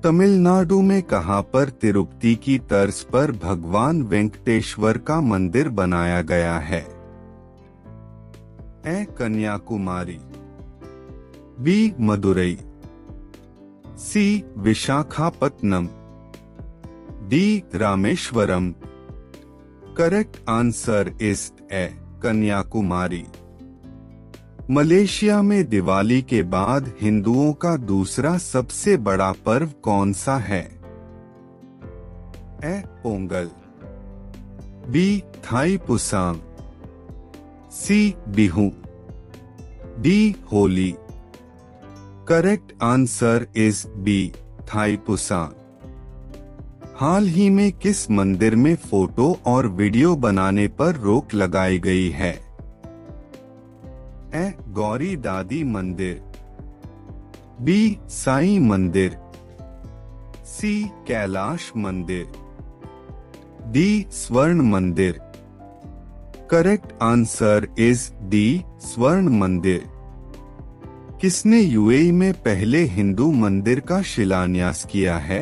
तमिलनाडु में कहां पर तिरुपति की तर्ज पर भगवान वेंकटेश्वर का मंदिर बनाया गया है? A Kanyakumari, B Madurai, C Visakhapatnam, D Rameswaram. Correct answer is A Kanyakumari. Malaysia में दिवाली के बाद हिंदुओं का दूसरा सबसे बड़ा पर्व कौन सा है? A Pongal, B Thai Pusam, C Bihu, D Holi. Correct answer is B Thai Pusam. हाल ही में किस मंदिर में फोटो और वीडियो बनाने पर रोक लगाई गई है? ए गौरी दादी मंदिर, बी साईं मंदिर, सी कैलाश मंदिर, डी स्वर्ण मंदिर। करेक्ट आंसर इज डी स्वर्ण मंदिर। किसने यूएई में पहले हिंदू मंदिर का शिलान्यास किया है?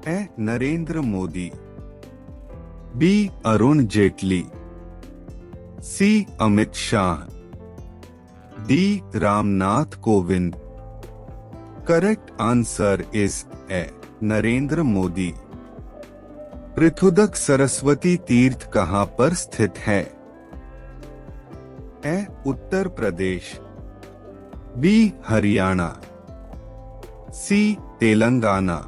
A Narendra Modi, B Arun Jaitley, C Amit Shah, D Ramnath Kovind. Correct answer is A Narendra Modi. Prithudak Saraswati Tirth कहां पर स्थित है? A Uttar Pradesh, B Haryana, C Telangana,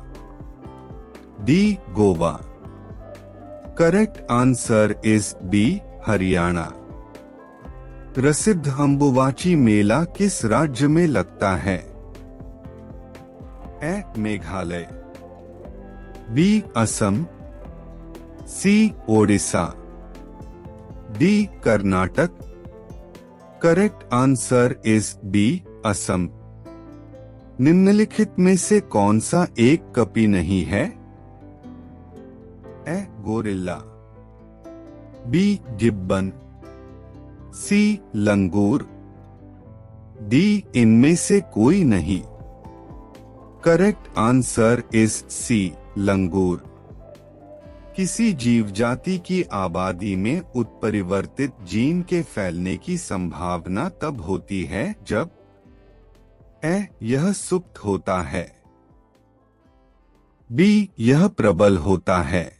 D Goa. Correct answer is B Haryana. प्रसिद्ध अंबुबाची मेला किस राज्य में लगता है? A Meghalaya, B Assam, C Odisha, D Karnataka. Correct answer is B Assam. निम्नलिखित में से कौन सा एक कपि नहीं है? ए गोरिल्ला, बी गिब्बन, सी लंगूर, डी इनमें से कोई नहीं। करेक्ट आंसर इज सी लंगूर। किसी जीव जाति की आबादी में उत्परिवर्तित जीन के फैलने की संभावना तब होती है जब ए यह सुप्त होता है, बी यह प्रबल होता है,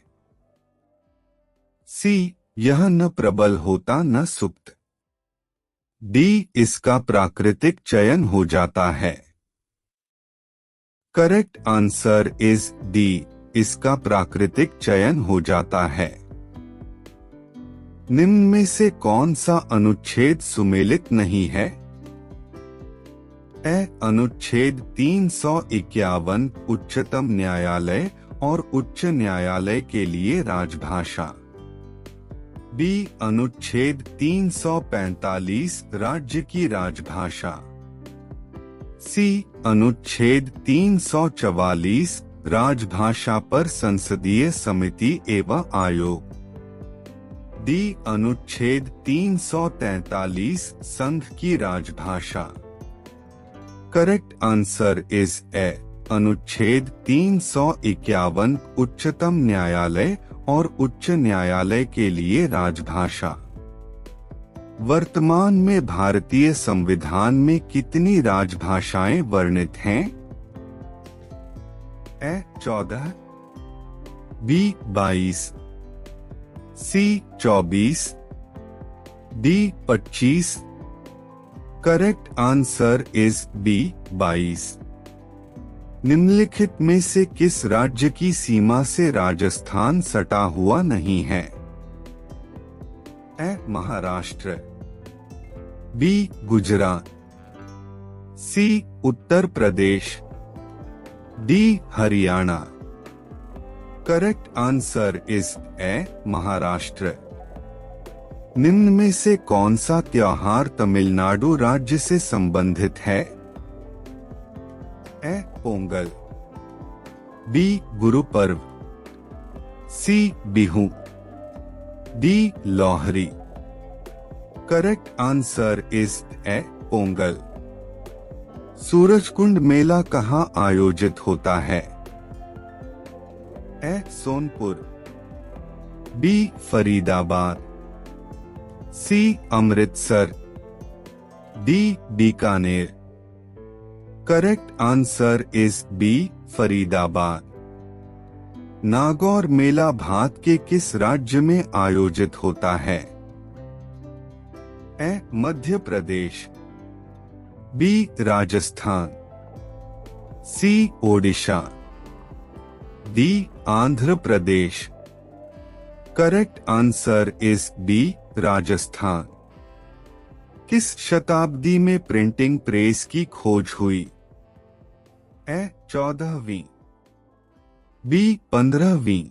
सी यह न प्रबल होता न सुप्त, डी इसका प्राकृतिक चयन हो जाता है। करेक्ट आंसर इज डी इसका प्राकृतिक चयन हो जाता है। निम्न में से कौन सा अनुच्छेद सुमेलित नहीं है? ए अनुच्छेद 351 उच्चतम न्यायालय और उच्च न्यायालय के लिए राजभाषा, बी अनुच्छेद 345 राज्य की राजभाषा, सी अनुच्छेद 344 राजभाषा पर संसदीय समिति एवं आयोग, डी अनुच्छेद 343 संघ की राजभाषा। करेक्ट आंसर इज ए अनुच्छेद 351 उच्चतम न्यायालय और उच्च न्यायालय के लिए राजभाषा। वर्तमान में भारतीय संविधान में कितनी राजभाषाएं वर्णित हैं? A 14, B 22, C 24, D 25। Correct answer is B 22। निम्नलिखित में से किस राज्य की सीमा से राजस्थान सटा हुआ नहीं है? A Maharashtra, B Gujarat, C Uttar Pradesh, D Haryana. Correct answer is A Maharashtra. निम्न में से कौन सा त्योहार तमिलनाडु राज्य से संबंधित है? A Pongal, B Guru Parv, C Bihu, D Lohri. Correct answer is A Pongal. Surajkund मेला कहाँ आयोजित होता है? A. Sonpur, B. Faridabad, C. Amritsar, D. Bikaner. Correct answer is B. Faridabad. Nagaur मेला भारत के किस राज्य में आयोजित होता है? A. Madhya Pradesh, B. Rajasthan, C. Odisha, D. Andhra Pradesh. Correct answer is B. Rajasthan. किस शताब्दी में प्रिंटिंग प्रेस की खोज हुई? ए. 14वीं, बी. 15वीं,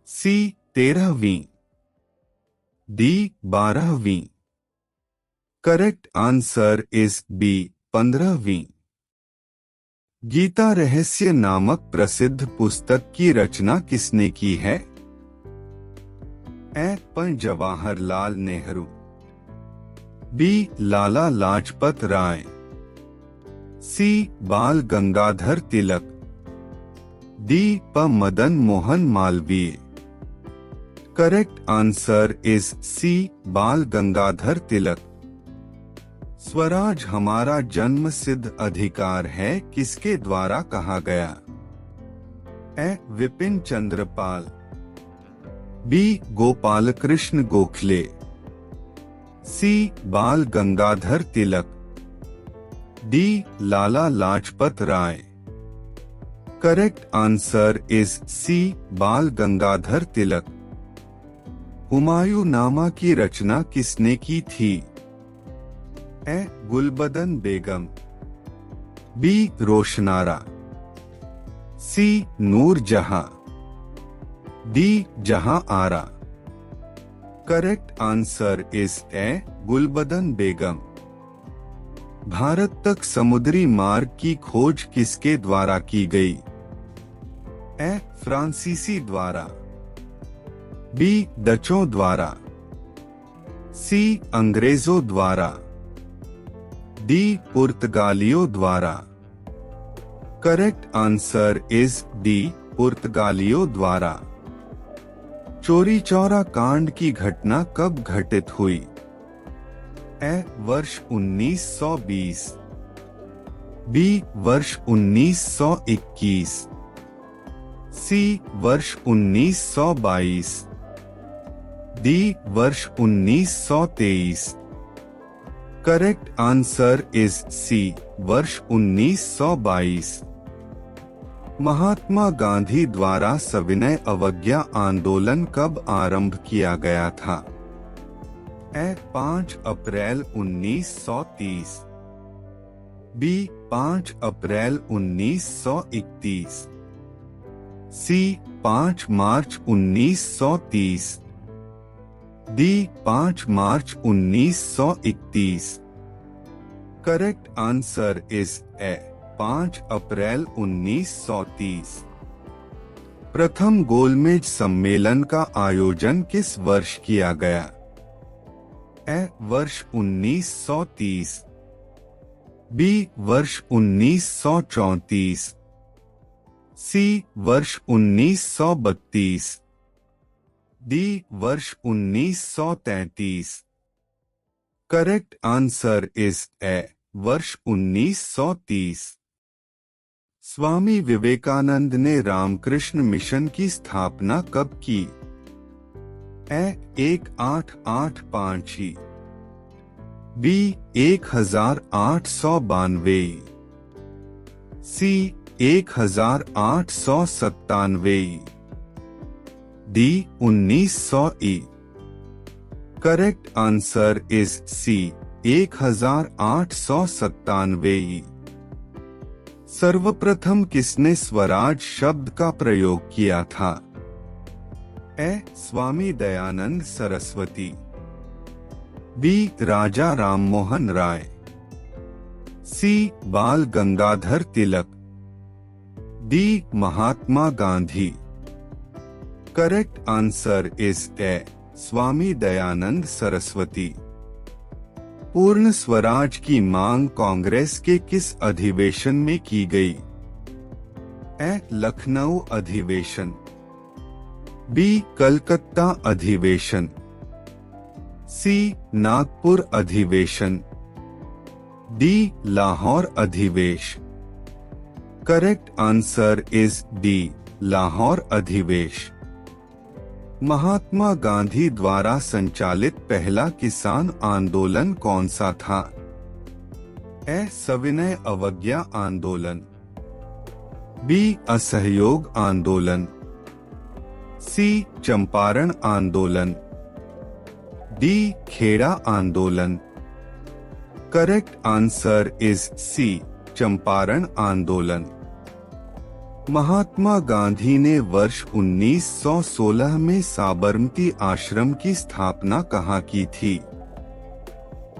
सी. 13वीं, डी. 12वीं। Correct answer is B. 15वीं। गीता रहस्य नामक प्रसिद्ध पुस्तक की रचना किसने की है? A. Pandit Jawaharlal Nehru, B. Lala Lajpat Rai, C. Bal Gangadhar Tilak, D. Madan Mohan Malaviya. Correct answer is C. Bal Gangadhar तिलक। स्वराज हमारा जन्म सिद्ध अधिकार है किसके द्वारा कहा गया? A. Bipin Chandra Pal, B. Gopal Krishna Gokhale, C. Bal Gangadhar Tilak, D. Lala Lajpat Rai. Correct answer is C. Bal Gangadhar Tilak. Humayunnama की रचना किसने की थी? A. Gulbadan Begum, B. Roshanara, C. Nurjahan, D. Jahan Ara. Correct answer is A. Gulbadan Begum. Bharat तक समुद्री मार्ग की खोज किसके द्वारा की गई? ए. फ्रांसीसी द्वारा, बी. डचों द्वारा, सी. अंग्रेजों द्वारा, डी. पुर्तगालियों द्वारा। Correct answer is D. पुर्तगालियों द्वारा। चोरी चौरा कांड की घटना कब घटित हुई? ए. वर्ष 1920, बी. वर्ष 1921, सी. वर्ष 1922, डी. वर्ष 1923। Correct answer is C. वर्ष 1922। महात्मा गांधी द्वारा सविनय अवज्ञा आंदोलन कब आरंभ किया गया था? ए. 5 अप्रैल 1930, बी. 5 अप्रैल 1931, सी. 5 मार्च 1930, डी. 5 मार्च 1931। Correct answer is A. 5 अप्रैल 1930। प्रथम गोलमेज सम्मेलन का आयोजन किस वर्ष किया गया? ए. वर्ष 1930, बी. वर्ष 1934, सी. वर्ष 1932, डी. वर्ष 1933। करेक्ट आंसर इज ए. वर्ष 1930। स्वामी विवेकानंद ने रामकृष्ण मिशन की स्थापना कब की? ए. 1885, बी. 1892, सी. 1897, डी. 1900 ई। Correct answer is C. 1897। सर्वप्रथम किसने स्वराज शब्द का प्रयोग किया था? A. Swami Dayanand Saraswati, B. Raja Rammohan Roy, C. Bal Gangadhar Tilak, D. Mahatma Gandhi. Correct answer is A. Swami Dayanand Saraswati. संपूर्ण स्वराज की मांग कांग्रेस के किस अधिवेशन में की गई? ए. लखनऊ अधिवेशन, बी. कलकत्ता अधिवेशन, सी. नागपुर अधिवेशन, डी. लाहौर अधिवेश। Correct answer is D. Lahore अधिवेश। महात्मा गांधी द्वारा संचालित पहला किसान आंदोलन कौन सा था? ए. सविनय अवज्ञा आंदोलन, बी. असहयोग आंदोलन, सी. चंपारण आंदोलन, डी. खेड़ा आंदोलन। Correct answer is C. Champaran आंदोलन। महात्मा गांधी ने वर्ष 1916 में साबरमती आश्रम की स्थापना कहाँ की थी?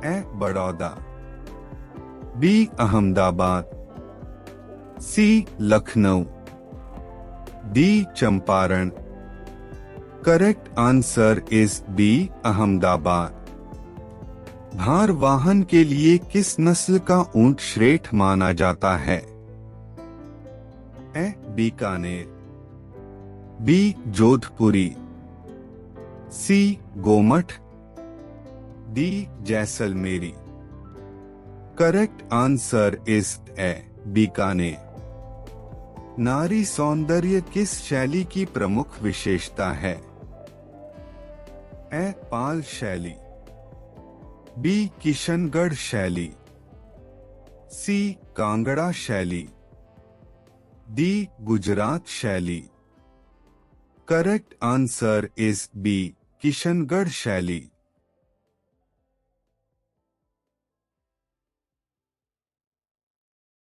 A. Baroda, B. Ahmedabad, C. Lucknow, D. Champaran. Correct answer is B. Ahmedabad. भार वाहन के लिए किस नस्ल का ऊंट श्रेष्ठ माना जाता है? A. Bikaner, B. Jodhpuri, C. Gomath, D. Jaisalmeri. Correct answer is A. Bikaner. नारी सौंदर्य किस शैली की प्रमुख विशेषता है? ए. पाल शैली, बी. किशनगढ़ शैली, सी. कांगड़ा शैली, डी. गुजरात शैली। Correct answer is B. Kishangarh शैली।